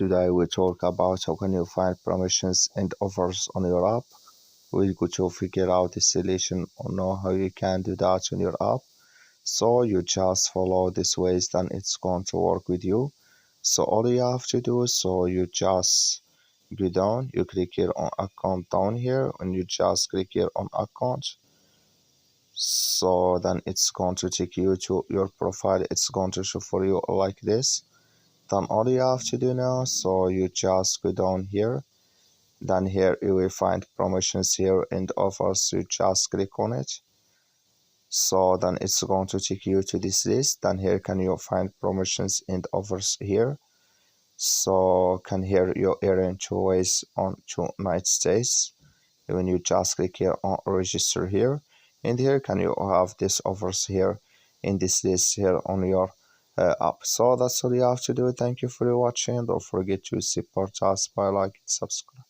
Today we talk about how can you find promotions and offers on your app. We're going to figure out the solution or know how you can do that on your app. So you just follow this ways, then it's going to work with you. So all you have to do is so you just go down, you click here on account down here, and you just click here on account. So then it's going to take you to your profile. It's going to show for you like this. Then all you have to do now, so you just go down here. Then here you will find promotions here and offers. You just click on it. So then it's going to take you to this list. Then here can you find promotions and offers here. So can here you earn choice on 2 night stays. When you just click here on register here, and here can you have this offers here in this list here on your app. So that's all you have to do. Thank you for watching. Don't forget to support us by like and subscribe.